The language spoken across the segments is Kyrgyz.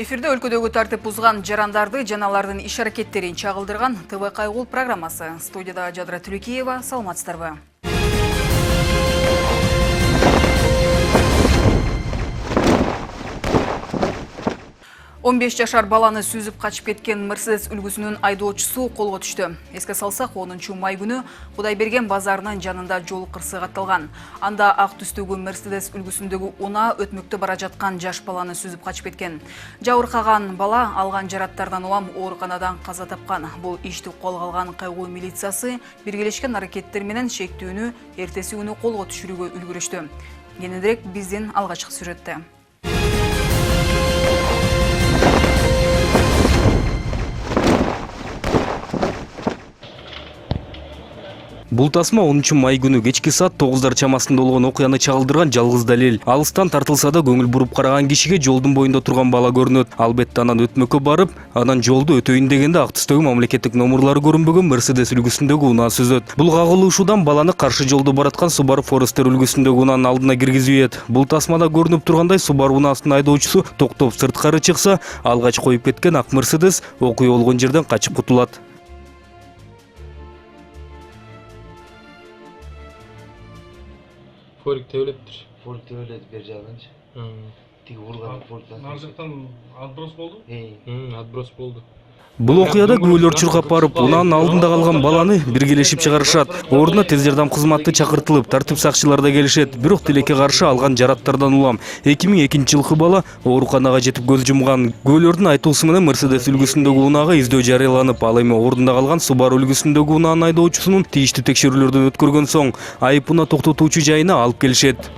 Эфирде өлкөдөгү тартип бузган жарандарды жана алардын иш аракеттерин чагылдырган ТВ Кайгул программасы. Студияда Жадыра Түлекеева, саламатсыздарбы. 15 жашар баланы сүзүп качып кеткен Мерседес үлгүсүнүн айдоочусу колго түштү. Эске салсак, 10 май күнү Кудайберген базарынын жанында жол кырсыгы катталган. Анда ак түстөгү Мерседес үлгүсүндөгү унаа өтмөктө бара жаткан жаш баланы сүзүп качып кеткен. Жабыркаган бала алган жараттардан улам ооруканадан каза тапкан. Бул ишти колго алган Кайгул милициясы биргелешкен аракеттер менен шектүүнү эртеси күнү колго түшүрүүгө үлгүрүштү. Кененирээк биздин алгачкы сюжетте. Бул тасма 10 май күнү кечки саат 9 чамасында болгон окуяны чагылдырган жалгыз далил. Алыстан тартылса да көңүл буруп караган кишиге жолдун боюнда турган бала көрүнөт. Албетте анан өтмөккө барып, анан жолду өтөйүн дегенде ак түстөгү мамлекеттик номурлары көрүнбөгөн Мерседес үлгүсүндөгү унаа сүзөт. Бул кагылышуудан баланы каршы жолду бараткан Subaru Forester үлгүсүндөгү унаанын алдына киргизет. Бул тасмада көрүнүп тургандай Subaru унаасынын айдоочусу токтоп сырткары чыкса, алгач коюп кеткен ак Мерседес окуя болгон жерден качып кутулат. Форик төбөлөптүр. Форик төбөлөт бер жагынчы. Тиги урган фориктан. Нар жактан отброс болду? Отброс болду. Бул окуяда күбөлөр чуркап барып, унаанын алдында калган баланы биргелешип чыгарышат. Ордуна тез жардам кызматы чакыртылып, тартип сакчылар да келишет. Бирок тилекке каршы алган жараттардан улам 2002-жылкы бала ооруканага жетип көз жумган. Күбөлөрдүн айтуусу менен Мерседес үлгүсүндөгү унаага издөө жарыяланып, ал эми ордунда калган Subaru үлгүсүндөгү унаанын айдоочусунун тийиштүү текшерүүлөрдөн өткөргөн соң айып унаа токтотуучу жайына алып келишет.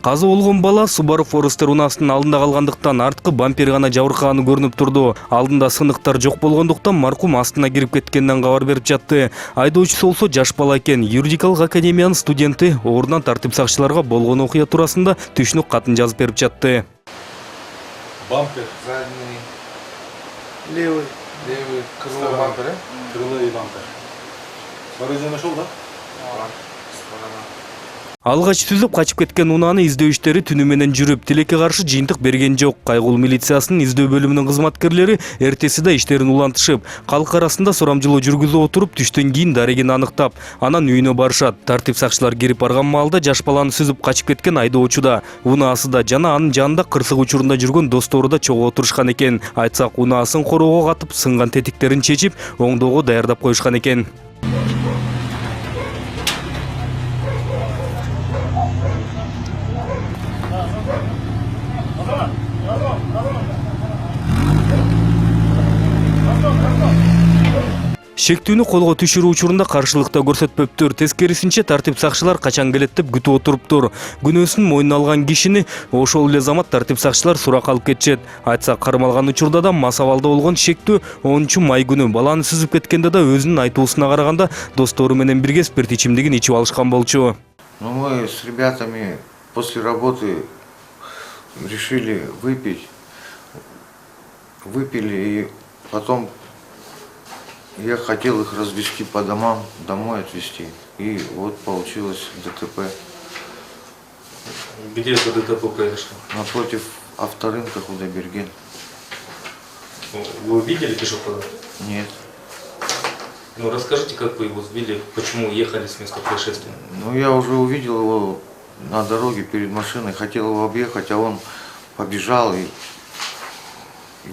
Каза болгон бала Subaru Forester унаасынын алдында калгандыктан арткы бампери гана жабыркаганы көрүнүп турду. Алдында сыныктар жок болгондуктан маркум астына кирип кеткенинен кабар берип жатты. Айдоочусу болсо жаш бала экен. Юридикалык академиянын студенти ордунан тартип сакчыларга болгон окуя туурасында түшүнүк катын жазып берип жатты. Бампер. Задний. Левый. Левый. Крыло бампер, крыло и бампер. Багажда нашел, да? Алгач түзүп качып кеткен унааны издөө иштери түнү менен жүрүп, тилекке каршы жыйынтык берген жок. Кайгул милициясынын издөө бөлүмүнүн кызматкерлери эртеси да иштерин улантышып, калк арасында сурамжылоо жүргүзүп отуруп, түштөн кийин дарегин аныктап, анан үйүнө барышат. Тартип сакчылар кирип барган маалда жаш баланы сүзүп качып кеткен айдоочу да, унаасы да жана анын жанында кырсык учурунда жүргөн достору да чогуу отурушкан экен. Айтсак, унаасын короого катып, сынган тетиктерин чечип, оңдоого даярдап коюшкан экен. Шектүүнү колго түшүрүү учурунда каршылыкта көрсөтпөптүр. Тескерисинче тартип сакчылар качан келет деп күтүп отуруптур. Күнөөсүн мойнуна алган кишини ошол эле замат тартип сакчылар сурак алып кетишет. Айтсак, кармалган учурда да мас абалда болгон шектүү 10 май күнү баланы сүзүп кеткенде да өзүнүн айтуусуна караганда достору менен бирге спирт ичимдигин ичип алышкан болчу. Ну, мы с ребятами после работы решили выпить. Выпили и потом я хотел их развести по домам, домой отвезти. И вот получилось ДТП. Где это ДТП произошло? Напротив авторынка Кудайберген. Вы видели пешехода? Нет. Ну расскажите, как вы его сбили, почему ехали с места происшествия? Ну я уже увидел его на дороге перед машиной, хотел его объехать, а он побежал, и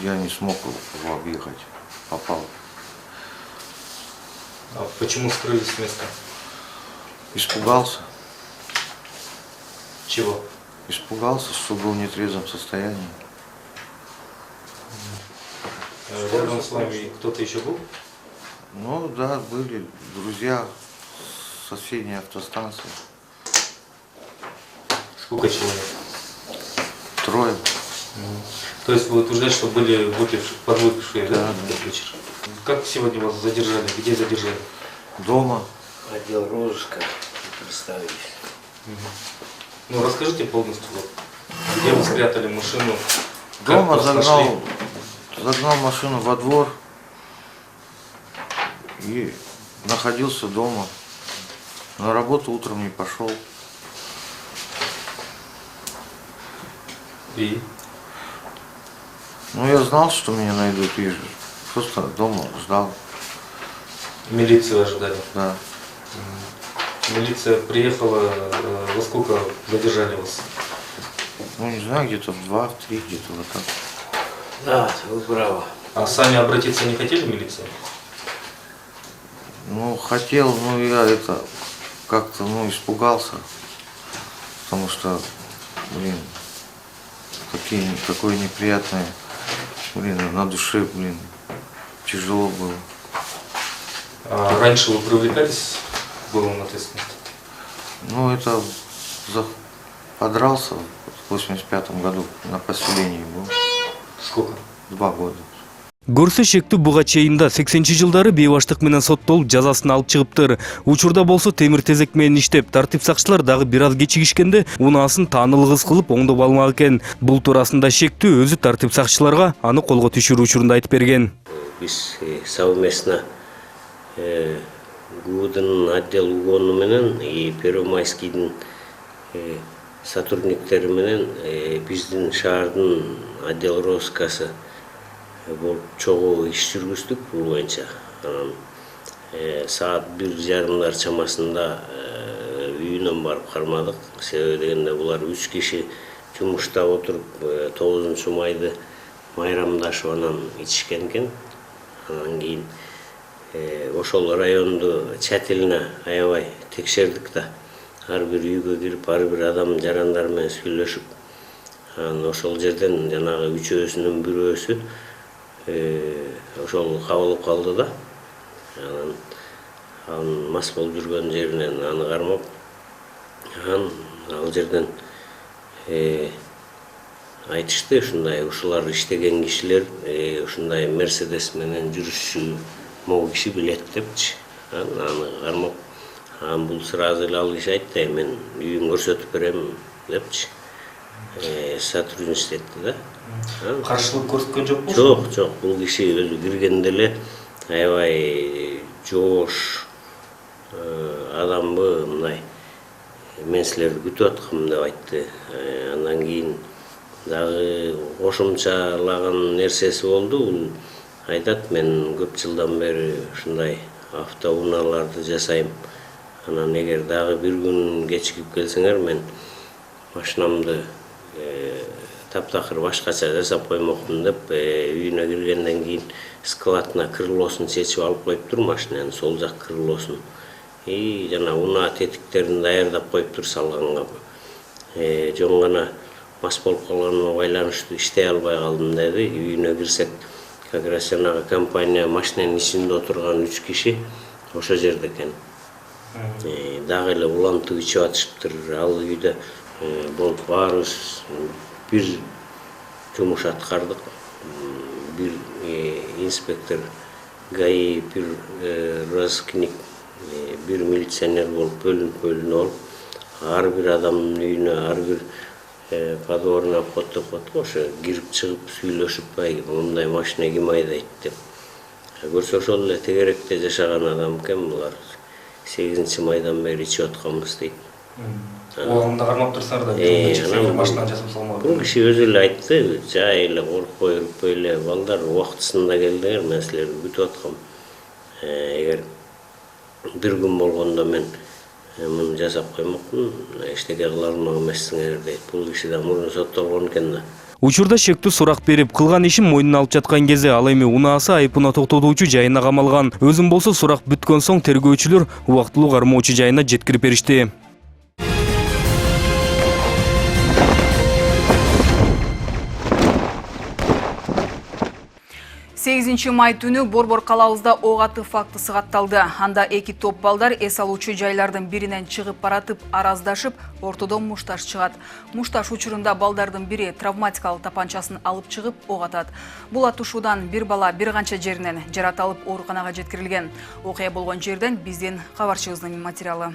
я не смог его объехать, попал. А почему скрылись с места? Испугался. Чего? Испугался, что был в нетрезвом состоянии. Рядом с вами кто-то еще был? Ну да, были друзья с соседней автостанции. Сколько человек? 3. То есть вы утверждаете, что были подвыпившие, да? Этот вечер? Как сегодня вас задержали? Где задержали? Дома. Отдел розыска, представились. Ну расскажите полностью, вот, где вы спрятали машину? Дома загнал машину во двор и находился дома. На работу утром не пошел. И? Ну, я знал, что меня найдут, и просто дома ждал. Милицию ожидали. Да. Милиция приехала, во сколько задержали вас? Ну, не знаю, где-то в 2, в 3, где-то вот так. Да, вы правы. А сами обратиться не хотели в милицию? Ну, хотел, но я это как-то, ну, испугался. Потому что, блин, такое неприятное, блин, на душе, блин, тяжело было. А раньше вы привлекались к уголовной ответственности? Ну, это подрался в 85-м году на поселении был. Сколько? 2 года. Көрсө шектүү буга чейинда 80-жылдары бейбаштык менен соттолуп жазасын алып чыгыптыр. Учурда болсо темир тезек менен иштеп, тартип сакчылар дагы бир аз кечигишкенде унаасын таанылгыс кылып оңдоп алмак экен. Бул туурасында шектүү өзү тартип сакчыларга аны колго түшүрүү учурунда айтып берген. Биз совместно ГУДын отдел УГОНу менен и Первомайскийдин сотрудниктери менен биздин шаардын отдел розыскасы болуп чогуу иш жүргүздүк бул боюнча. Анан саат 1:30 чамасында үйүнөн барып кармадык. Себеби дегенде булар 3 киши жумушта отуруп 9-майды майрамдашып анан ичишкен экен. Анан кийин ошол районду тщательно аябай текшердик да. Ар бир үйгө кирип, ар бир адам жарандар менен сүйлөшүп, анан ошол жерден жанагы үчөөсүнүн бирөөсү ошол кабылып калды да. Анан мас болуп жүргөн жеринен аны кармап, ал жерден айтышты ушундай, ушулар иштеген кишилер ушундай Мерседес менен жүрүшчү могу киши билет депчи. Аны кармап, бул сразу эле ал киши айтты, мен үйүн көрсөтүп берем депчи. Сотрудничать этти да. Каршылык көрсөткөн жокпу? Жок, бул киши өзү киргенде эле аябай жоош адамбы, мындай мен силерди күтүп аткам деп айтты. Андан кийин дагы кошумчалаган нерсеси болду. Бул айтат, мен көп жылдан бери ушундай автоунааларды жасайм. Анан эгер дагы бир күн кечигип келсеңер, мен машинамды таптакыр башкача жасап коймокмун деп үйүнө киргенден кийин складына крылосун чечип алып коюптур, машинанын сол жак крылосун. И жана унаа тетиктерин даярдап коюптур салганга. Жөн гана мас болуп калганыма байланыштуу иштей албай калдым деди. Үйүнө кирсек, как раз жанагы компания машинанын ичинде отурган 3 киши ошол жерде экен. Дагы эле улантып ичип атышыптыр. Ал үйдө болуп баарыбыз бир жумуш аткардык. Бир инспектор, ГАИ, бир розыскник, бир милиционер болуп бөлүнүп алып, ар бир адамдын үйүнө, ар бир подворуна коттоп ошо кирип чыгып сүйлөшүп, мындай машина ким айдайт деп. Көрсө ошол эле тегеректе жашаган адам экен булар. 8-майдан бери ичип атканбыз дейт. Оғында қармап тұрсар да, чексеңдер машинаны жасап салмады. Бул киши өзү эле айтты, жай эле коркпой үрпөй эле, балдар убактысында келдиңер, мен силерди күтүп аткам. Эгер бир күн болгондо мен муну жасап коймокмун, эчтеке кыла алмак эмессиңер дейт. Бул киши да мурун соттолгон экен да. Учурда шектүү сурак берип, кылган ишин мойнуна алып жаткан кезде ал эми унаасы айыпына токтотуучу жайына камалган. Өзүн болсо сурак бүткөн соң тергөөчүлөр убактылуу кармоочу жайына жеткирип беришти. 8-май түнү Борбор калабызда ок атуу фактысы катталды. Анда 2 топ балдар эс алуучу жайлардын биринен чыгып баратып араздашып, ортодон мушташ чыгат. Мушташ учурунда балдардын бири травматикалык тапанчасын алып чыгып ок атат. Бул атышуудан бир бала бир канча жеринен жаратылып ооруканага жеткирилген. Окуя болгон жерден биздин кабарчыбыздын материалы.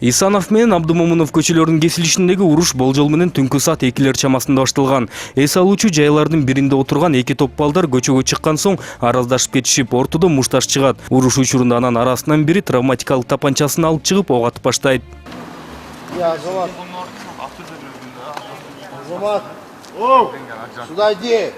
Исанов менен Абдымомунов көчөлөрүнүн кесилишиндеги уруш болжол менен түнкү саат 2 чамасында башталган. Эс алуучу жайлардын биринде отурган эки топ балдар көчөгө чыккан соң араздашып кетишип, ортодо мушташ чыгат. Уруш учурунда анан арасынан бири травматикалык тапанчасын алып чыгып ок атып баштайт. Азамат, сюда иди.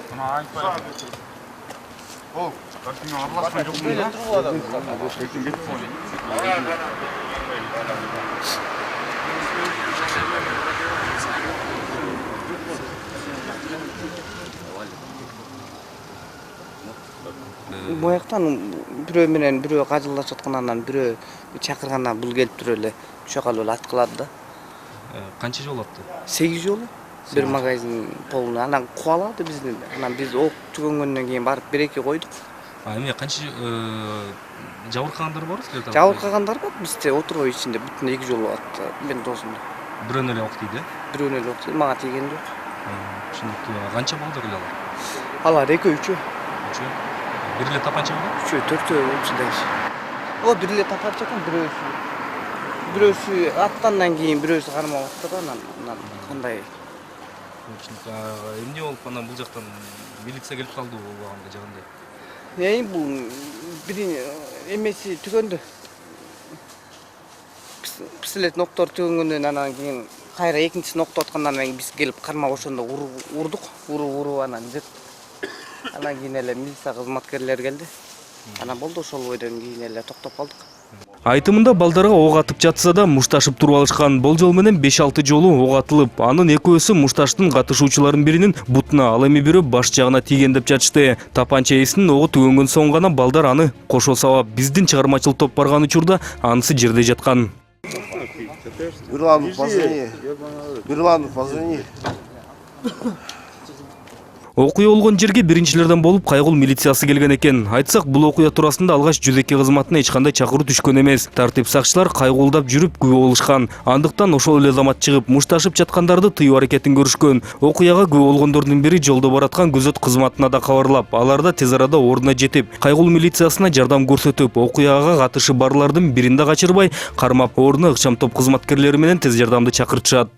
Бояктан бирөө менен бирөө кажылдашып аткандан бирөө чакыргандан бул келип туруп эле ушака эле аткылады да. Канча жол атты? 8 жолу бир магазин полный анан кубалады бизди. Анан биз ок түгөнгөндөн кийин барып бир-эки койдук. Эме канча жабыркагандар барбы силер? Жабыркагандар бар бизде отургой ичинде бүтүн 2 жолу атты. Мен досумду. Бирөөнө эле ок тийди. Бирөөнө эле ок мага тийген жок. Түшүнүктүү. Канча балдар эле алар? Алар экөө үчөө. Бир эле тапанча бар? Үчөө, төртөө үчүдөн. О, бир эле тапанча экен, бирөөсү аттандан кийин бирөөсү кармап атты да, анан кандай Эмне болуп анан бул жактан милиция келип калды убагында жагандай? бул бир эмеси түгөндү. Пистолет ноктор түгөнгөндөн анан кийин кайра экинчи ноктор аткандан кийин биз келип кармап ошондо урдук, уруп анан жык. Анан кийин эле милиция кызматкерлери келди. Анан болду ошол бойдон кийин эле токтоп калдык. Айтымында балдарга ок атып жатса да мушташып туруп алышкан. Болжол менен 5-6 жолу ок атылып, анын экөөсү мушташтын катышуучуларынын биринин бутуна, ал эми бирөө баш жагына тийген деп жатышты. Тапанча ээсинин ого түгөнгөн соң гана балдар аны кошо сабап, биздин чыгармачыл топ барган учурда анысы жерде жаткан. Бирланов, позвони. Окуя болгон жерге биринчилерден болуп кайгыл милициясы келген экен. Айтсак, бул окуя туурасында алгач 102 кызматына эч кандай чакыруу түшкөн эмес. Тартип сакчылар кайгылдап жүрүп күбө болушкан. Андыктан ошол эле замат чыгып, мушташып жаткандарды тыюу аракетин көрүшкөн. Окуяга күбө болгондордун бири жолдо бараткан күзөт кызматына да кабарлап, алар да тез арада ордуна жетип, кайгыл милициясына жардам көрсөтүп, окуяга катышы барлардын биринде качырбай, кармап, ордуна ыкчам топ кызматкерлери менен тез жардамды чакыртышат.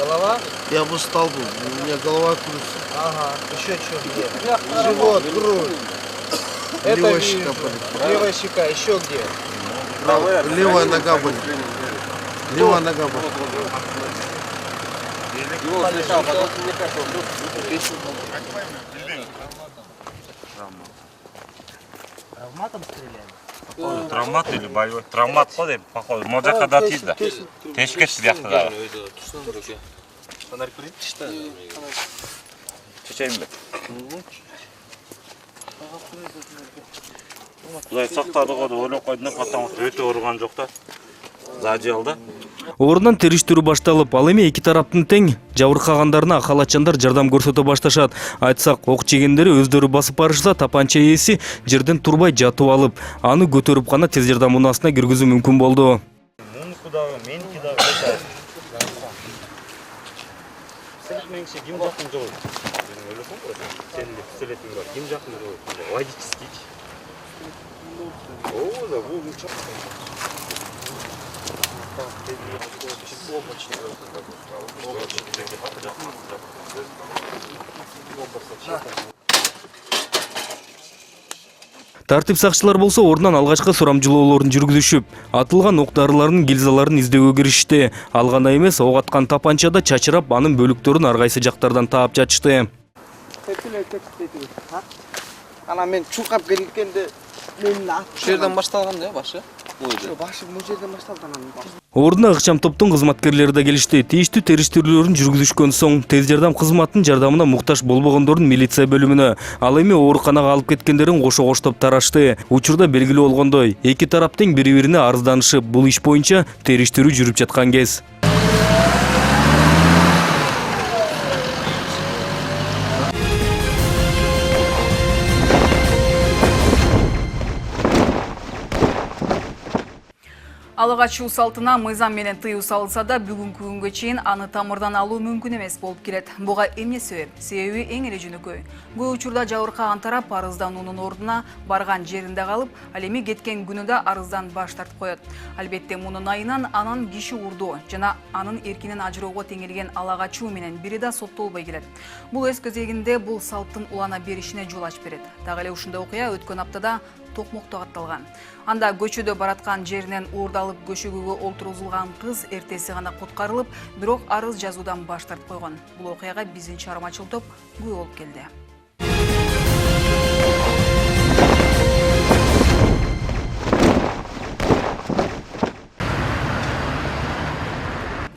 Голова? Я бы устал был, у меня голова кружится. Ага, еще что где? Живот, грудь. Левая щека болит. Левая щека, еще где? Правая. Левая нога болит. Левая нога болит. Травматом стреляли? Травмат или боевой? Травмат, походу. Может, когда тизда. Тешке сверху дала. Чечейм бе? Құдай сақтады ғой, ойлап қойдың қаттан өте ұрған жоқ та. Задиалда. Ордунан териштирүү башталып, ал эми эки тараптын тең жабыркагандарына акалатчандар жардам көрсөтө башташат. Айтсак, ок жегендери өздөрү басып барышса, тапанча ээси жерден турбай жатып алып, аны көтөрүп гана тез жардам унаасына киргизүү мүмкүн болду. Ким жақын жол? Сенің де пистолетің бар. Ким жақын жол? Водительский. О, да, бұл ұшақ. Тартип сакчылар болсо ордунан алгачкы сурамжылоолорун жүргүзүшүп, атылган ок дарыларынын гильзаларын издөөгө киришти. Ал гана эмес, ок аткан тапанчада чачырап, анын бөлүктөрүн ар кайсы жактардан таап жатышты. Анан мен чуркап келгенде менин ат жерден башталган да башы? Башы бул жерден башталды анан. Ордуна ыкчам топтун кызматкерлери да келишти. Тийиштүү териштирүүлөрүн жүргүзүшкөн соң тез жардам кызматынын жардамына муктаж болбогондордун милиция бөлүмүнө, ал эми ооруканага алып кеткендерин кошо-коштоп тарашты. Учурда белгилүү болгондой, эки тарап тең бири-бирине арызданышып, бул иш боюнча териштирүү жүрүп жаткан кез. Алыга чуу салтына мыйзам менен тыюу салынса да бүгүнкү күнгө чейин аны тамырдан алуу мүмкүн эмес болуп келет. Буга эмне себеп? Себеби эң эле жөнөкөй. Көп учурда жабыркаган тарап арыздан унун ордуна барган жеринде калып, ал эми кеткен күнүдө арыздан баш тартып коет. Албетте мунун айынан анан киши урду жана анын эркинен ажыроого теңелген алага чуу менен бири да соттолбой келет. Бул өз кезегинде бул салттын улана беришине жол ачып берет. Дагы эле ушундай окуя өткөн аптада Токмокто катталган. Анда көчөдө бараткан жеринен уурдалып көшөгөгө олтургузулган кыз эртеси гана куткарылып, бирок арыз жазуудан баш тартып койгон. Бул окуяга биздин чыгармачыл топ күбө болуп келди.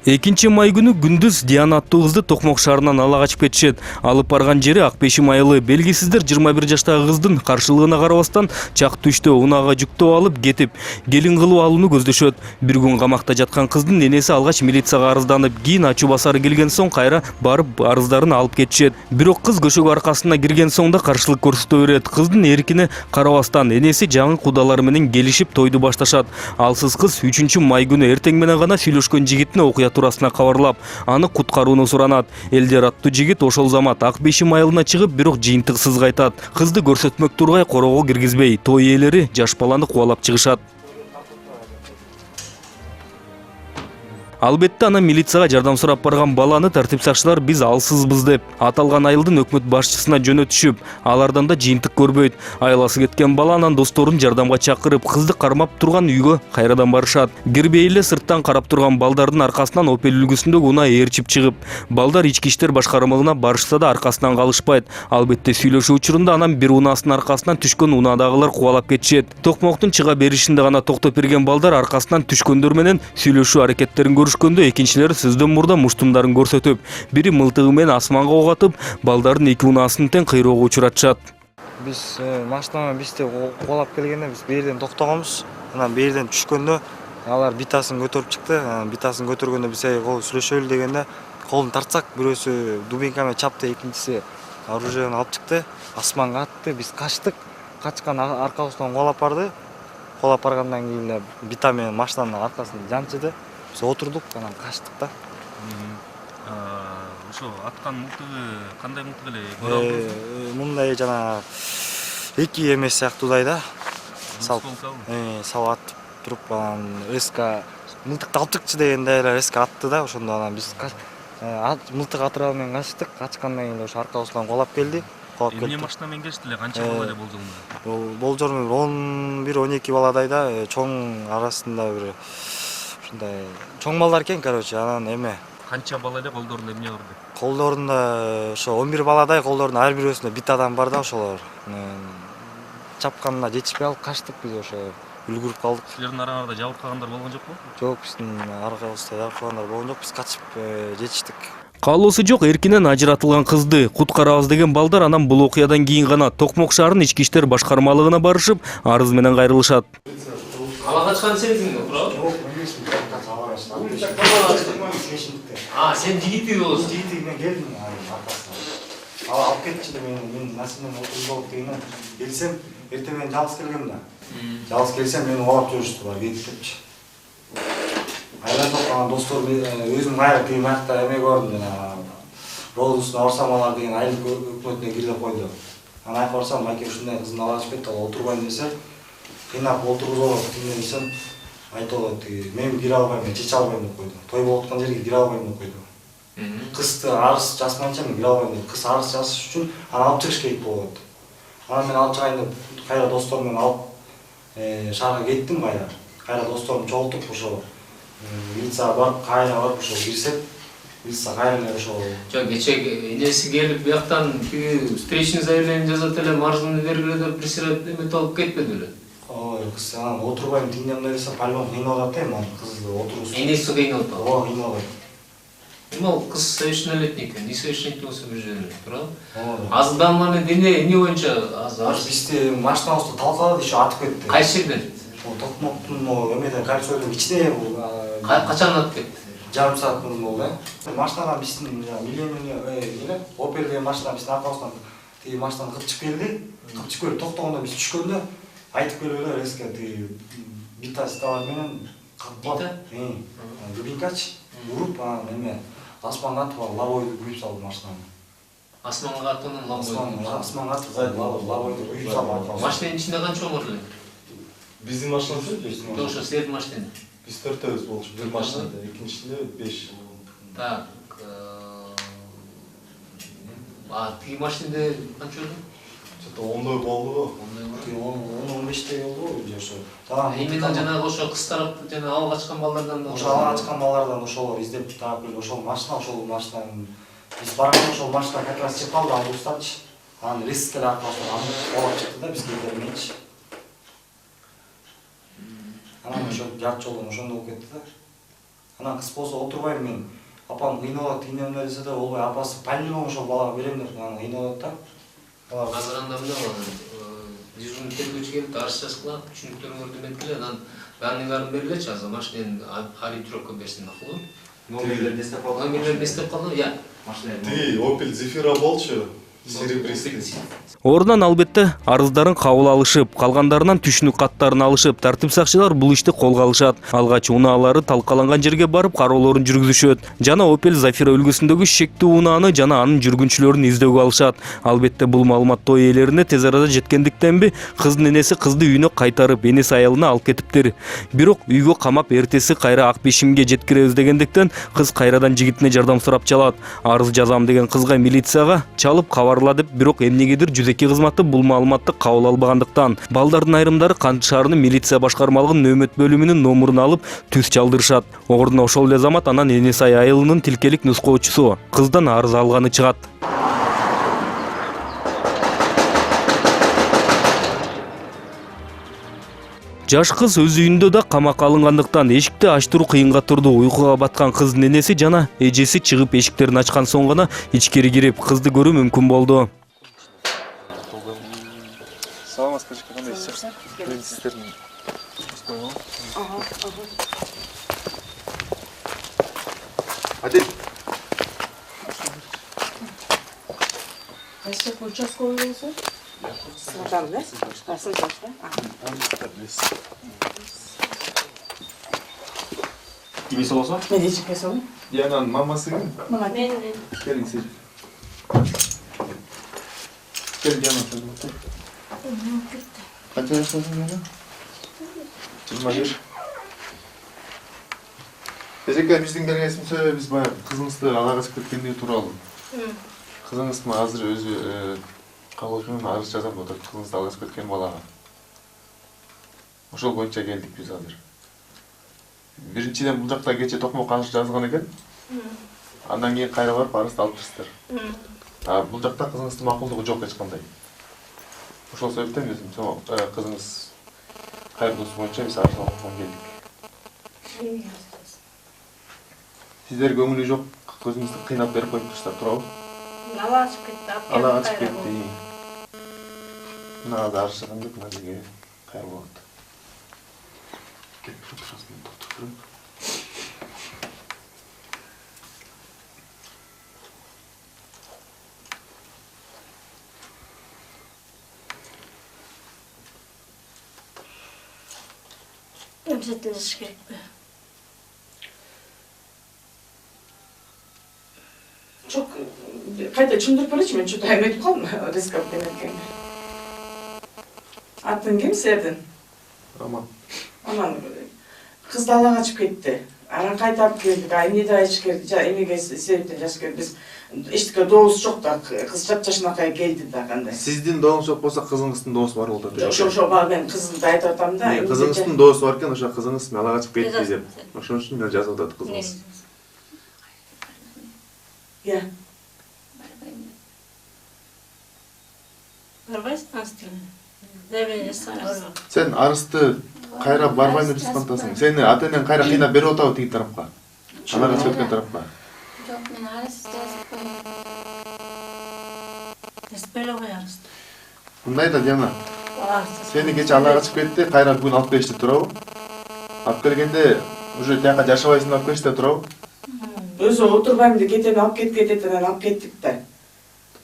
Экинчи май күнү күндүз Диана аттуу кызды Токмок шаарынан ала качып кетишет. Алып барган жери Акбешим айылы. Белгисиздер 21 жаштагы кыздын каршылыгына карабастан чак түштө унаага жүктөп алып кетип, келин кылып алууну көздөшөт. Бир күн камакта жаткан кыздын энеси алгач милицияга арызданып, кийин ачуу басары келген соң кайра барып арыздарын алып кетишет. Бирок кыз көшөгө аркасына кирген соң да каршылык көрсөтө берет. Кыздын эркине карабастан энеси жаңы кудалары менен келишип тойду башташат. Алсыз кыз 3 май күнү эртең менен гана сүйлөшкөн жигитине окуя туурасына кабарлап, аны куткарууну суранат. Элдер аттуу жигит ошол замат Акбешим айылына чыгып, бирок жыйынтыксыз кайтат. Кызды көрсөтмөк тургай короого киргизбей, той ээлери жаш баланы кубалап чыгышат. Албетте анан милицияга жардам сурап барган баланы тартип сакчылар биз алсызбыз деп аталган айылдын өкмөт башчысына жөнөтүшүп, алардан да жыйынтык көрбөйт. Айласы кеткен бала анан досторун жардамга чакырып, кызды кармап турган үйгө кайрадан барышат. Кирбей эле сырттан карап турган балдардын аркасынан Opel үлгүсүндөгү унаа ээрчип чыгып, балдар ички иштер башкармалыгына барышса да аркасынан калышпайт. Албетте сүйлөшүү учурунда анан бир унаасынын аркасынан түшкөн унаадагылар кубалап кетишет. Токмоктун чыга беришинде гана токтоп берген балдар аркасынан түшкөндөр менен сүйлөшүү аракеттерин көрүшкөндө экинчилери сөздөн мурда муштумдарын көрсөтүп, бири мылтыгы менен асманга ок атып, балдардын эки унаасын тең кыйроого учуратышат. Биз машина менен бизди кубалап келгенде биз берден токтогонбуз. Анан берден түшкөндө алар битасын көтөрүп чыкты. Битасын көтөргөндө биз сүйлөшөлү дегенде колун тартсак, бирөөсү дубинка менен чапты, экинчиси оружиени алып чыкты, асманга атты. Биз качтык. Качкан аркабыздан кубалап барды. Кубалап баргандан кийин бита менен машинанын аркасында жанчыды. Биз отурдук, анан качтык да. Ошо аткан мылтыгы кандай мылтык эле? Мындай жана эки эмес сыяктуудай да. Салып атып туруп, анан СК мылтыкты алып чыкчы дегенде эле СК атты да. Ошондо анан биз мылтык атырабы менен качтык. Качкандан кийин ошо аркабыздан кубалап келди. Эмне машина менен келишти эле? Канча бала эле болжолунда? Болжол 11-12 баладай да, чоң арасында бир ушундай чоң балдар экен, короче. Анан эме Канча бала эле колдорунда эмне бар деп? Колдорунда ошо 11 баладай, колдорунда ар бирөөсүндө бит адам бар да, ошолор. Чапканына жетишпей алып качтык биз, ошо үлгүрүп калдык. Силердин араңарда жабыркагандар болгон жокпу? Жок, биздин аркабызда жабыркагандар болгон жок. Биз качып жетиштик. Каалоосу жок эркинен ажыратылган кызды куткарабыз деген балдар анан бул окуядан кийин гана Токмок шаарынын ички иштер башкармалыгына барышып, арыз менен кайрылышат. Ала качкан сенсиңби, туурабы? Жок, эмесмин. Сен жигити болосуң. Жигити менен келдим аркасына. Алып кетчи деп мен насибимен отуруп болуп дегенде келсем, эртең менен жалгыз келгем да. Жалгыз келсем мени кубалап жүрүштү, бар кетип кетчи. Айла топкан достор өзүм кайра тиги макта эме көрдүм жана Родусуна барсам алар деген айыл өкмөтүнө кирип койду. Анан айтып барсам, байке ушундай кыздын ала качып кетти, ал отурбайм десе, кыйнап отургузуп тиген десем, айтып мен кире албайм, мен чече албайм деп койду. Той болуп аткан жерге кире албайм деп койду. Кызды арыз жазмайынча мен кире албайм деп. Кыз арыз жазыш үчүн аны алып чыгыш керек болот. Анан мен алып чыгайын деп кайра досторум менен алып шаарга кеттим кайра. Кайра досторумду чогултуп ошо милицияга барып, кайра барып ошо кирсек, милиция кайра эле ошо. Жок, кече энеси келип бияктан тиги встречный заявление жазат эле, арызымды бергиле деп присылать эметип алып кетпеди эле. Кыз анан отурбайм тиңдемде десе, по-любому кыйналып атат эми кызды отургузуп. Энеси кыйналып атат. Ооба, кыйналып. Эми ал кыз совершеннолетний экен, несовершеннолетний болсо бир жерде, туурабы? Азыр дагы эмне боюнча азыр бизди машинабызды талкалады, ещё атып кетти. Кайсы жерден? Токмоктун эмеден кольцодон ичине Качан атып кетти? жарым саат мурун болду. Машинадан биздин эле Opel деген машина биздин аркабыздан тиги машинаны кырчып келди. Кырчып келип токтогондо биз түшкөндө айтып келип эле резко тиги битасы товар менен дубинкачы уруп анан эме асманга атып лавойду күйүп салды машинаны. Асманга атып анан Асманга атып сзади лавойду күйүп салды. Машинанын ичинде канча болду эле? Биздин машинабыз Жок, ошо силердин машина. Биз төртөөбүз болчу. Бир машинада, экинчисинде 5. Так. Тиги машинада канча болду? Что-то 10 болду го. 10-15 болду же ошо. Именно жанагы ошо кыз тарап жана алга чыккан балдардан Ошо алга чыккан балдардан ошол издеп таап келди. Ошол машинаны биз барганда ошол машина как раз чыгып калды, автобустачы. Анан рисктер аркасында алып чыкты да бизге бермейчи. Анан ошо жарты жолдон ошондо болуп кетти да. Анан кыз болсо отурбайм мен. Апам кыйналат, кыйналма десе да болбой, апасы по-любому ошол балага берем деп анан кыйналат да. Азыр анда мындай дежурный тергөөчү келип арыз жазгыла, түшүнүктөрүңөрдү эметкиле, анан баардыгын бергилечи, азыр машинени ориентировка берсин макулбу? Номерлерин эстеп калды, я. Тиги Opel Zafira болчу, серебристый. Ордунан албетте арыздарын кабыл алышып, калгандарынан түшүнүк каттарын алышып, тартип сакчылар бул ишти колго алышат. Алгач унаалары талкаланган жерге барып кароолорун жүргүзүшөт. Жана Opel Zafira үлгүсүндөгү шектүү унааны жана анын жүргүнчүлөрүн издөөгө алышат. Албетте бул маалымат той ээлерине тез арада жеткендиктенби, кыздын энеси кызды үйүнө кайтарып, энеси аялына алып кетиптир. Бирок үйгө камап эртеси кайра ак бешимге жеткиребиз дегендиктен кыз кайрадан жигитине жардам сурап чалат. Арыз жазам деген кызга милицияга чалып кабарла деп, бирок эмнегедир жүзеки кызматы бул маалыматты кабыл албагандыктан балдардын айрымдары Кандык шаарынын милиция башкармалыгынын нөөмөт бөлүмүнүн номурун алып түз чалдырышат. Ордуна ошол эле замат анан энеси айылынын тилкелик нускоочусу кыздан арыз алганы чыгат. Жаш кыз өз үйүндө да камакка алынгандыктан эшикти ачтыруу кыйынга турду. Уйкуга баткан кыздын энеси жана эжеси чыгып эшиктерин ачкан соң гана ичкери кирип кызды көрүү мүмкүн болду. Саламатсызбы, кандай иштеп? Мен сиздердин Кайсы участковый болсо? Садан, да? Кайсы жашта? Ким болсо? Мен эчикке салам. Диананын мамасы ким? Мына мен. Келиң сиз. Кел Диана. Канча жашасың Диана? 21. Эжеке, биздин келген себебибиз баягы кызыңызды ала качып кеткендиги тууралуу. Кызыңыз азыр өзү кабылышынан арыз жазам деп атат, кызыңызды ала качып кеткен балага. Ошол боюнча келдик биз азыр. Биринчиден бул жакта кече токмок кагыш жазган экен. Андан кийин кайра барып арызды алып чыктыр. Бул жакта кызыңыздын макулдугу жок эч кандай. Ошол себептен биз кызыңыз кайрылуусу боюнча биз арыз алууга келдик. Сиздер көңүлү жок, көзүңүздү кыйнап берип коюптурсуздар, туурабы? Ала ачып кетти. Ала ачып кетти. Мына арыз жазган деп мына жерге кайрылып болот. Келип турасың, токтоп туруп. Эмсетилиш керекпи? Жок, кайта түшүндүрүп беречи, мен чөтө эметип калдым, рискап деметкенге. Атын ким силердин? Роман. Анан кызды ала качып кетти. Анан кайтарып келдик. Эмнеде ичкерди, эмеге себептен жашып келди. Биз эчтеке доосу жок да, кыз жапжашынакай келди да кандай. Сиздин доосуңуз жок болсо кызыңыздын доосу бар болот. Ошо мен кызымды айтып атам да. Кызыңыздын доосу бар экен, ошо кызыңыз ала качып кетти деп. Ошон үчүн мен жазып атат кызыңыз. Я. Барбайсың астын. Сен арызды кайра барбайм деп жазган атасың. Сени ата-энең кайра кыйнап берип атабы тиги тарапка? Ала качып кеткен тарапка? Жок, мен арыз жазып койдум. Эспеле кой арызды. Мындай да Диана. Сени кече ала качып кетти, кайра бүгүн алып келишти, туурабы? Алып келгенде уже тияка жашабайсың деп алып келишти, туурабы? Өзү отурбайм деп кетени алып кетти, алып кеттик да.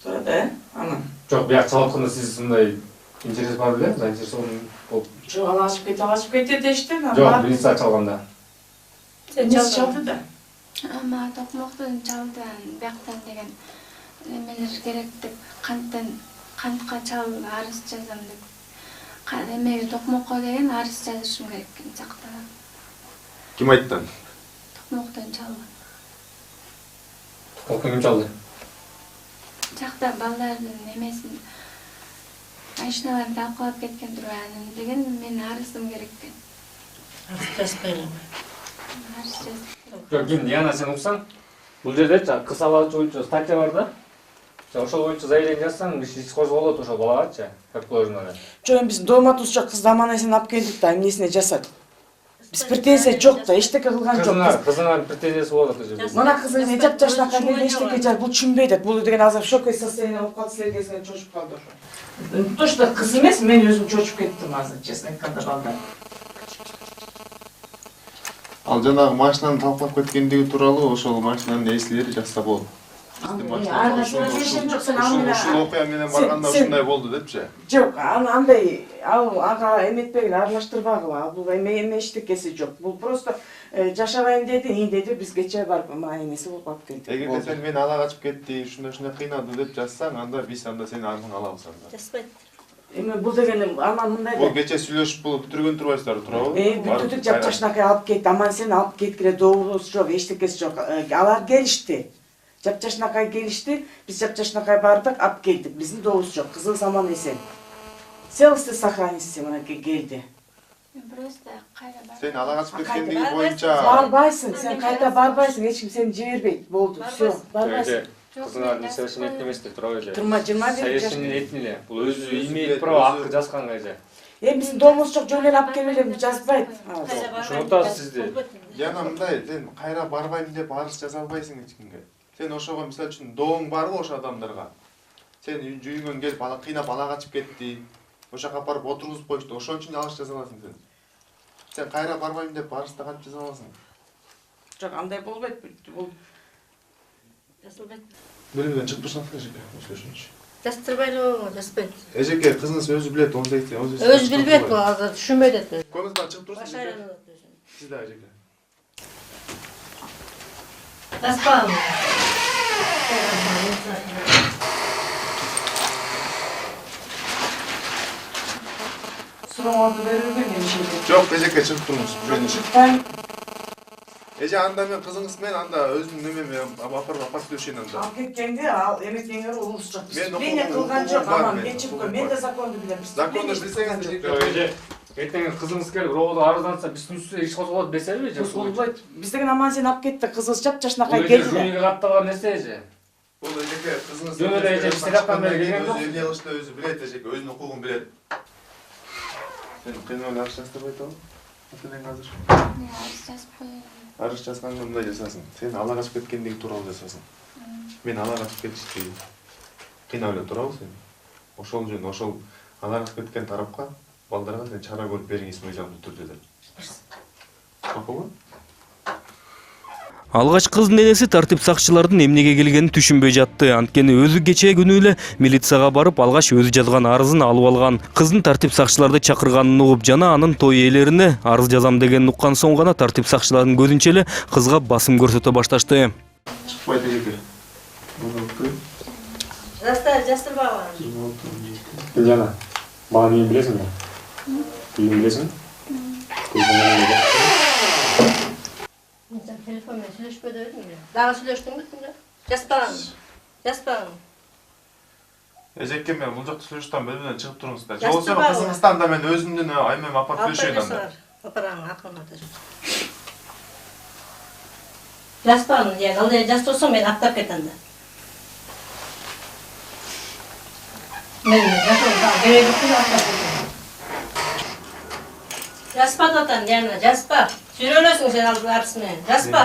Тура да, анан. Жок, бияк чалып атканда сиз мындай интерес бар беле? Заинтересован болуп. Жок, ала качып кетти дешти. Жок, милиция чалганда. Sen çaldı da. Ama tokmoktun çaldan, buyaktan деген nemeler керек деп, кантка чалып арыз жазам деп. Эмеге токмокко деген арыз жазышым керек экен жакта. Ким айтты? Токмоктон чалган. Токмоктон ким çaldı? Жакта балдардын немесин машиналарын талкалап кеткен турганын деген мен арызым керек экен. Арыз жазбайлы. Арыз жазып. Жоқ, ким Диана сен уксаң, бул жерде кыз алгачы боюнча статья бар да. Ошол боюнча заявление жазсаң, иш козголот ошол балагачы, как положено. Жөн биз дооматубузча кыз аманесин алып келдик да, эмнесине жасат. Биз претензия жок да, эчтеке кылган жок. Кызыңар претензиясы болот да. Мына кыз эме жап жашнакка келди, эчтеке жар, бул түшүнбөйт да. Бул деген азыр шоковый состояние болуп калды, силерге келген чочуп калды ошо. То что кыз эмес, мен өзүм чочуп кеттим азыр, честно айтканда балдар. Ал жанагы машинаны талкалап кеткендиги тууралуу ошол машинанын ээсилери жазса болот. Ушул окуя менен барганда ушундай болду депчи. Жок, андай ага эметпеген, аралаштырбагыла. Бул эме эчтекеси жок. Бул просто жашабайм деди, деди, биз кече барып эмеси болуп алып келдик. Эгерде сен мени ала качып кетти, ушундай кыйнады деп жазсаң, анда биз сени арызыңды алабыз анда. Жазбайт. Эми бул деген анан мындай. Бул кече сүйлөшүп болуп бүтүргөн турбайсыздар, туурабы? Бүтүдүк жапчашнакай алып кетти. Аман сен алып кеткиле, дообуз жок, эчтекеси жок. Алар келишти. Жапчашнакай келишти, биз жапчашнакай бардык, алып келдик. Биздин дообуз жок, кызыбыз аман эсен. Целости сохранности мына келди. Просто кайра бар. Сен ала качып кеткендиги боюнча Барбайсың, сен кайта барбайсың, эч ким сени жибербейт. Болду, всё, барбайсың. Кызыңар несовершеннолетний эместир, туурабы же? 21 жаш. Совершеннолетний эле. Бул өзү имеет право акты жазганга же. Биздин дообуз жок, жөн эле алып келбеле жазбайт. Ошондо сизди. Жана мындай, сен кайра барбайм деп арыз жаза албайсың эч кимге. Сен ошого мисалы үчүн дооң барбы ошо адамдарга? Сен үйүңөн келип кыйнап ала качып кетти. Ошо жака барып отургузуп коюшту. Ошон үчүн арыз жаза аласың сен. Сен кайра барбайм деп арызды кантип жаза аласың? Жок, андай болбойт. Бул Жазылбайт. Бөлүмдөн чыгып турсаң эжеке, сөзүнчү. Жаздырбайлы, жазбайт. Эжеке, кызыңыз өзү билет, 18. Өзү билбейт, бул азыр түшүнбөйт эт. Комнатадан чыгып турсуңуз эжеке. Сиз да эжеке. Жазбам. сурооңорду берилген эми. Жок, эжеке чыгып туруңуз. Чыкпайм. Эже анда мен кызыңыз менен анда өзүнүн немеме апарып сүйлөшөйүн анда. Алып кеткенде ал эметкенге улус жок. Мен кылган жок, аман кечип кой. Мен да законду билем. Законду билсеңиз Эже, эртең кызыңыз келип роодо арызданса, биздин үстүбүздө иш козголот десеби же? Козголбойт. Биз деген аман сен алып кетти, кызыбыз жапчашнакай келди. Бул жүйгө катталган нерсе же. Бул эжеке кызыңыз Жөн эле эже биз тарапкан бери келген жок. Эмне кылышты өзү билет эжеке, өзүнүн укугун билет. Сен кыйнап арыз жаздырбайт абы? Атенең азыр. Арыз жазып коюм. Арыз жазганда мындай жасасын. Сен ала качып кеткендиги тууралуу жасасын. Мен ала качып кетишти. Кыйнап эле турабы сен? Ошол жөн, ошол ала качып кеткен тарапка балдарга сен чара көрүп бериңиз мыйзамдуу түрдө деп. Макулбу? Алгач кыздын энеси тартип сакчылардын эмнеге келгенин түшүнбөй жатты. Анткени өзү кечээ күнү эле милицияга барып, алгач өзү жазган арызын алып алган. Кыздын тартип сакчыларды чакырганын угуп жана анын той ээлерине арыз жазам дегенин уккан соң гана тартип сакчылардын көзүнчө эле кызга басым көрсөтө башташты. Чыкпайт эжеке. Жастырбаган. Жана, баган үйүн билесиңби? Үйүн билесиң? Телефон менен сүйлөшпөй дебедим эле. Дагы сүйлөштүңбү түндө? Жазбаган. Эжеке мен бул жакта сүйлөштүм, бөлмөдөн чыгып туруңуздар. Же болсо кызыңыздан да мен өзүмдүн аймем апарып сүйлөшөйүн анда. Апараң акылмата. Жазбаган, я кандай жазсам мен аттап кетем да. Мен жазсам кереги аттап кетем. Жазпадатан, Диана, жазпа. Сүйлөсүң сен арыз менен. Жазпа.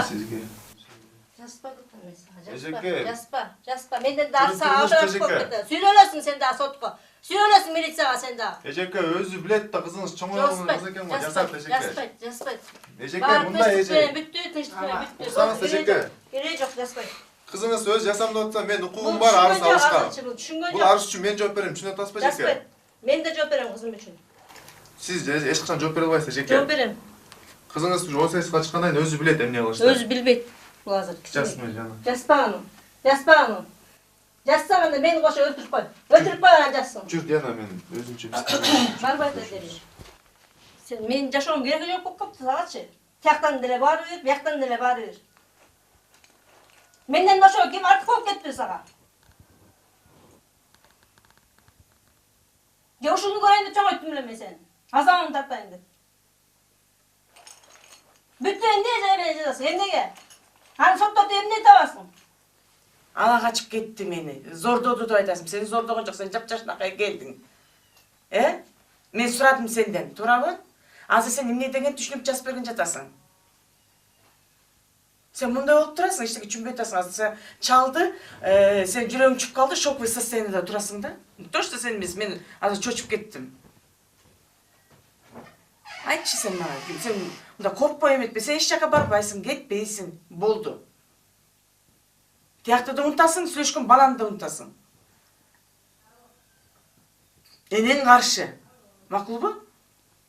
Жазпа датан мен сага. Жазпа. Менден да арыз алдырып кетти. Сүйлөсүң сен да сотко. Сүйлөсүң милицияга сен да. Эжеке өзү билет да кызыңыз чоңойгон кыз экен го, жасап эжеке. Жазбайт. Эжеке мындай эже. Бүттү, тынчтыкпай, бүттү. Уксаңыз эжеке. Кереги жок, жазбайт. Кызыңыз өз жасамдап атса мен укугум бар арыз алышка. Түшүнгөн Бул арыз үчүн мен жооп берем, түшүнүп атасызбы эжеке? Жазбайт. Мен да жооп берем кызым үчүн. Сиз эч качан жооп бере албайсыз эжеке. Жооп берем. Кызыңыз 18 чыккандан кийин өзү билет эмне кылышты. Өзү билбейт. Бул азыр Жасмы жана. Жаспаган. Жаспаган. Жассаганда мени кошо өлтүрүп кой. Өлтүрүп кой анан жассын. Жүр Диана, мен өзүнчө Барбайт дери. Сен мен жашоом кереги жок болуп калыптыр сагачы. Тияктан деле бары бер, бияктан деле бары бер. Менден ошо ким артык болуп кетти сага? Я ушуну көрөйүн деп чоңойттум эле мен сени. Азабыңды тартайын деп. Бүттү эмне жазасың, эмнеге? Аны соттоп эмне табасың? Ана качып кетти мени. Зордоду деп айтасың. Сени зордогон жок, сен жапжашынакай келдиң. Мен сурадым сенден, туурабы? Азыр сен эмне деген түшүнүп жазып берген жатасың. Сен мындай болуп турасың, эчтеке түшүнбөй атасың. Азыр сен чалды, сен жүрөгүң чүп калды, шоковый состояниеда турасың да. Точно сен эмес, мен азыр чочуп кеттим. Айтчы сен мага, сен мында коркпой эметпе, сен эч жака барбайсың, кетпейсиң, болду. Тиякты да унутасың, сүйлөшкөн баланы да унутасың. Энең каршы. Макулбу?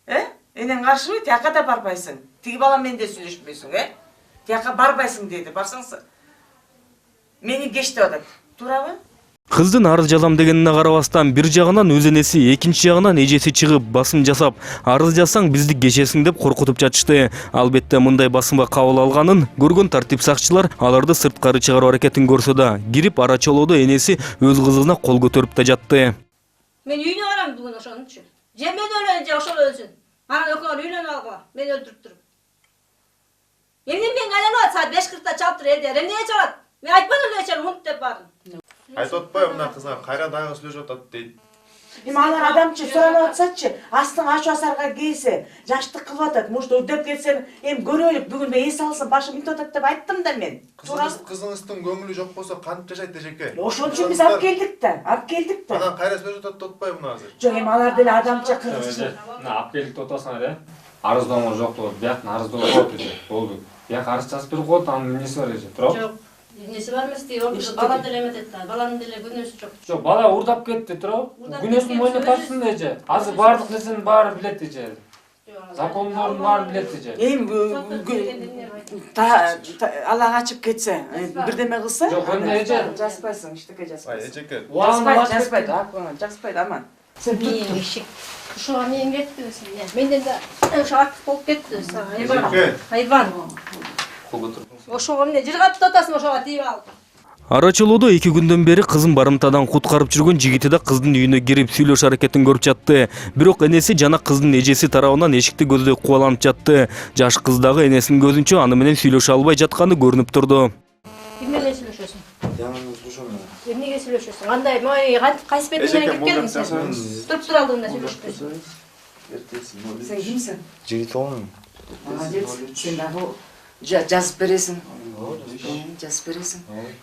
Энең каршыбы? Тияка да барбайсың. Тиги бала менен де сүйлөшпөйсүң, Тияка барбайсың деди, барсаңсы. Мени кеш деп атат. Туурабы? Кыздын арыз жазам дегенине карабастан бир жагынан өз энеси, экинчи жагынан эжеси чыгып басым жасап, арыз жазсаң бизди кешесиң деп коркутуп жатышты. Албетте мындай басымга кабыл алганын көргөн тартип сакчылар аларды сырткары чыгаруу аракетин көрсө да, кирип арачолоодо энеси өз кызыгына кол көтөрүп да жатты. Мен үйүнө барам бүгүн ошонучу. Же мен өлөйүн, же ошол өлсүн. Анан экөөңөр үйлөнүп алгыла, мени өлтүрүп туруп. Эмне мен айланып саат 5:40 чалып тур элдер. Эмнеге чалат? Мен айтпадым эле чал унут деп бардым. Айтып атпайбы мына кызга кайра дагы сүйлөшүп атат дейт. Эми алар адамчы суранып атсачы, астың аш асарга келсе, жаштык кылып атат. Может, деп келсең, эми көрөлүк, бүгүн эс алсын, башым бүтүп атат деп айттым да мен. Кызыңыздын көңүлү жок болсо кантип жашайт эжеке? Ошон үчүн биз алып келдик да. Анан кайра сүйлөшүп атат деп атпайбы муну азыр? Жок, эми алар деле адамча кыргызчы. Мына алып келдик деп атасың эле. Арыздоомор жок болот, бияктан арыздоо коет эже. Болду. Бияк арыз жазып берип коет, анын эмнеси бар эже, туурабы? Жок. Эмнеси бар эмес дейт, бала деле эметет да. Баланын деле күнөөсү жок. Жок, бала урдап кетти, туурабы? Күнөөсүн мойнуна тартсын да эже. Азыр баардык нерсени баары билет эже. Закондордун баарын билет эже. Эми ала качып кетсе, бирдеме кылса? Жок, эмне эже? Жазбайсың, эчтеке жазбайсың. Эжеке. Жазбайт, жазбайт, аман. Сен Мен ишик. Ошого мен кетпесин. Менден да ошо артык болуп кетти. Айбан. Ошого эмне жыргап атасың, ошого тийип ал. Арачолоодо 2 күндөн бери кызын барымтадан куткарып жүргөн жигити да кыздын үйүнө кирип сүйлөшүү аракетин көрүп жатты. Бирок энеси жана кыздын эжеси тарабынан эшикти көздөй кубаланып жатты. Жаш кыз дагы энесинин көзүнчө аны менен сүйлөшө албай жатканы көрүнүп турду. Эмнеге сүйлөшөсүң? Эмнеге сүйлөшөсүң? Андай кайсы бетиң менен кирип келдиң сен? Туруп тур алдыңда сүйлөшпөйсүң. Сен кимсиң? Жигитовмун. Молодец. Сен дагы жазып бересиң. Жазып бересиң.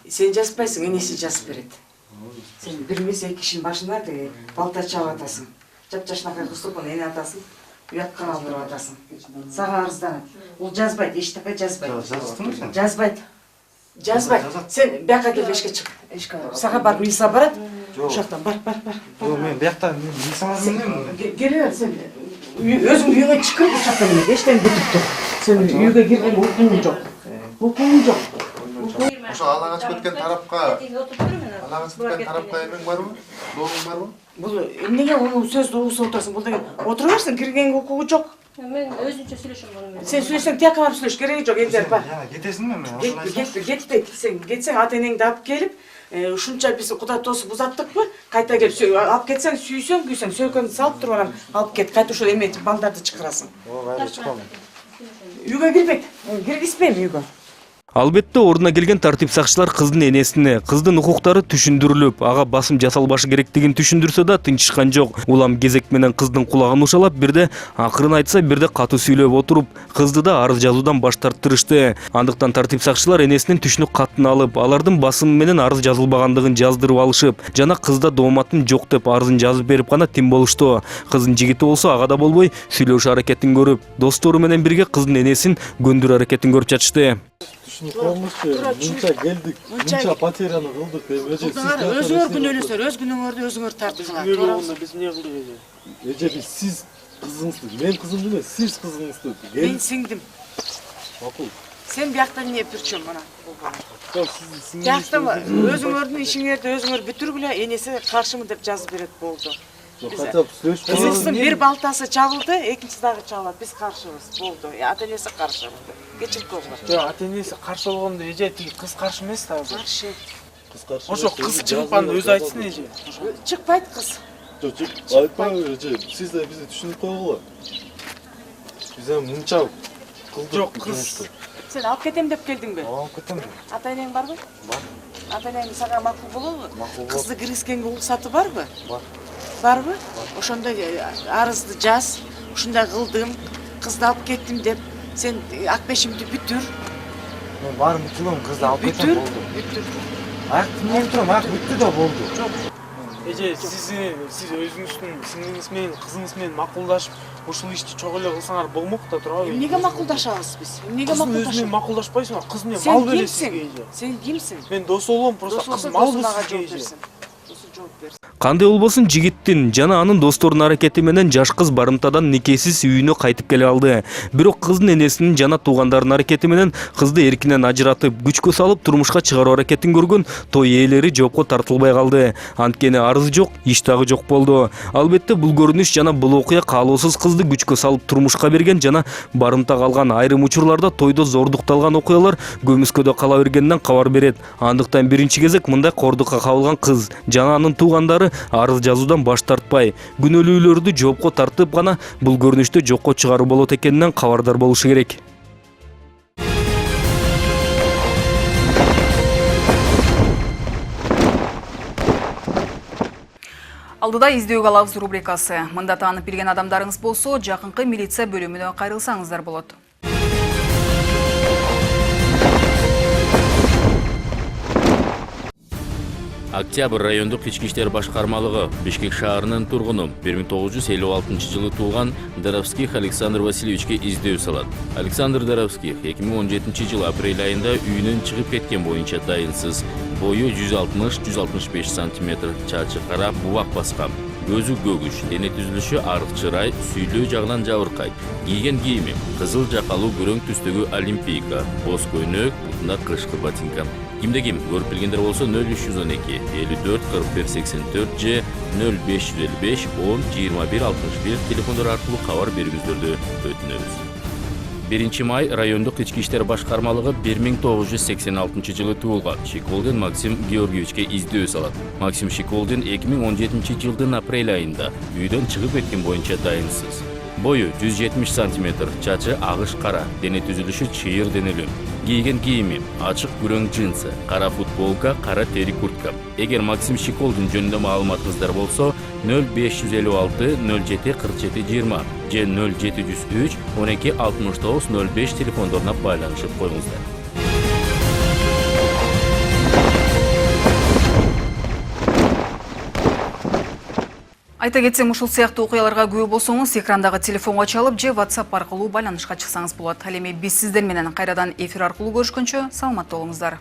Сен жазбайсың, энеси жазып берет. Сен бир эмес 2 кишинин башына деги балта чабып атасың. Жапжашынакай кыз тупун эне атасың, уятка калтырып атасың. Сага арызданат. Бул жазбайт, эчтеке жазбайт. Жаздыңбы сен? Жазбайт. Жазбайт. Сен бияка кел, эшикке чык. Эшикке сага барып милиция барат. Ошоктон бар. Жок, мен бияктан милицияга келдим. Келе бер, сен өзүң үйүңө чыгып ошоктон эле эчтеке бүтүп тур. Сен үйгө кирген укуң жок. Укуң жок. Ошо ала качып кеткен тарапка эмең барбы? Долуң барбы? Бул эмнеге муну сөздү угусуп отурасың? Бул деген отура берсиң, киргенге укугу жок. Мен өзүнчө сүйлөшөм буну менен. Сен сүйлөсөң, тияка барып сүйлөш, кереги жок, элдер бар. Кетесиңби мен? Кетпейт. Сен кетсең, ата энеңди алып келип, ушунча биз кудай тосуп узаттыкпы? Кайта келип алып кетсең, сүйсөң, күйсөң, сөйкөңдү салып туруп анан алып кет. Кайта ошол эметип балдарды чакырасың. Кайра чыкпам. Үйгө кирбейт. Киргизбейм үйгө. Албетте ордуна келген тартип сакчылар кыздын энесине кыздын укуктары түшүндүрүлүп, ага басым жасалбашы керектигин түшүндүрсө да тынчышкан жок. Улам кезек менен кыздын кулагын ушалап, бирде акырын айтса, бирде катуу сүйлөп отуруп, кызды да арыз жазуудан баш тарттырышты. Андыктан тартип сакчылар энесинин түшүнүк катын алып, алардын басымы менен арыз жазылбагандыгын жаздырып алышып, жана кызда дооматым жок деп арызын жазып берип гана тим болушту. Кыздын жигити болсо ага да болбой сүйлөшүү аракетин көрүп, достору менен бирге кыздын энесин көндүрүү аракетин көрүп жатышты. Мынча келдик, мынча потеряны кылдык деп эже Өзүңөр күнөөлөсөөр, өз күнөөңөрдү өзүңөр тартыңар. Биз эмне кылдык эже? Эже биз сиз кызыңызды, мен кызымды эмес, сиз кызыңызды. Мен сиңдим. Макул. Сен бияктан не причем мына? Жок, сиз Бияктан өзүңөрдүн ишиңерди өзүңөр бүтүргүлө, энеси каршымы деп жазып берет болду. Хотя бы сүйлөшүп Кызыңыздын бир балтасы чабылды, экинчиси дагы чабылат. Биз каршыбыз болду. Ата-энеси каршы. Кечирип койгула. Жок, ата-энеси каршы болгондо эже тиги кыз каршы эмес да азыр. Каршы. Кыз каршы. Ошо кыз чыгып анда өзү айтсын эже. Чыкпайт кыз. Жок, айтпаңыз эже. Сиз да бизди түшүнүп койгула. Биз эми мынча кылдык. Жок, кыз. Сен алып кетем деп келдиңби? Алып кетем. Ата-энең барбы? Бар. Ата-энең сага макул болобу? Макул. Кызды киргизгенге уруксаты барбы? Бар. Барбы? Ошондо арызды жаз. Ушундай кылдым, кызды алып кеттим деп. Сен акбешимди бүтүр. Мен баарын кылам, кызды алып кетем болду. Бүтүр. Аяктын мен турам, аяк бүттү да болду. Жок. Эже, сиз өзүңүздүн сиңиңиз менен, кызыңыз менен макулдашып, ушул ишти чогуу эле кылсаңар болмок да турабы? Эмнеге макулдашабыз биз? Эмнеге Кыз менен макулдашабыз? макулдашпайсыңбы? Кыз менен мал бересиз эже. Сен кимсиң? Мен дос болом, просто кыз мал бересиз эже. Кандай болбосун, жигиттин жана анын досторунун аракети менен жаш кыз барымтадан никесиз үйүнө кайтып келе алды. Бирок кыздын энесинин жана туугандарынын аракети менен кызды эркинен ажыратып, күчкө салып турмушка чыгаруу аракетин көргөн той ээлери жоопко тартылбай калды. Анткени арыз жок, иш дагы жок болду. Албетте бул көрүнүш жана бул окуя каалоосуз кызды күчкө салып турмушка берген жана барымта калган айрым учурларда тойдо зордукталган окуялар көмүскөдө кала бергенинен кабар берет. Андыктан биринчи кезек мындай кордукка кабылган кыз жана анын туугандары арыз жазуудан баш тартпай, күнөөлүүлөрдү жоопко тартып гана бул көрүнүштү жокко чыгаруу болот экенинен кабардар болушу керек. Алдыда издөөгө алабыз рубрикасы. Мында таанып билген адамдарыңыз болсо, жакынкы милиция бөлүмүнө кайрылсаңыздар болот. Октябрь райондук ички иштер башкармалыгы Бишкек шаарынын тургуну 1956 жылы туулган Даровских Александр Васильевичке издөө салат. Александр Даровских 2017 жылы апрель айында үйүнөн чыгып кеткен боюнча дайынсыз. Бою 160-165 см, чачы кара, бубак баскан. Көзү көгүш, дене түзүлүшү арык чырай, сүйлөө жагынан жабыркайт. Кийген кийими кызыл жакалуу күрөң түстөгү олимпийка, боз көйнөк, бутунда кышкы ботинка. Кимде ким көрүп билгендер болсо 0312 54 41 84 же 0555 10 21 61 телефондор аркылуу кабар берүүңүздөрдү өтүнөбүз. 1 май райондук ички иштер башкармалыгы 1986 жылы туулган Шиколдин Максим Георгиевичке издөө салат. Максим Шиколдин 2017 жылдын апрель айында үйдөн чыгып кеткен боюнча дайынсыз. Бою 170 см, чачы агыш кара, дене түзүлүшү чыйыр денелүү. Кийген кийими ачык күрөң джинсы, кара футболка, кара тери куртка. Эгер Максим Шиколдин жөнүндө маалыматыңыздар болсо 0556 07 47 20 же 0703 12 69 05 телефондоруна байланышып коюңуздар. Айта кетсем, ушул сыяктуу окуяларга күбө болсоңуз, экрандагы телефонго чалып же WhatsApp аркылуу байланышка чыксаңыз болот. Ал эми биз сиздер менен кайрадан эфир аркылуу көрүшкөнчө саламатта болуңуздар.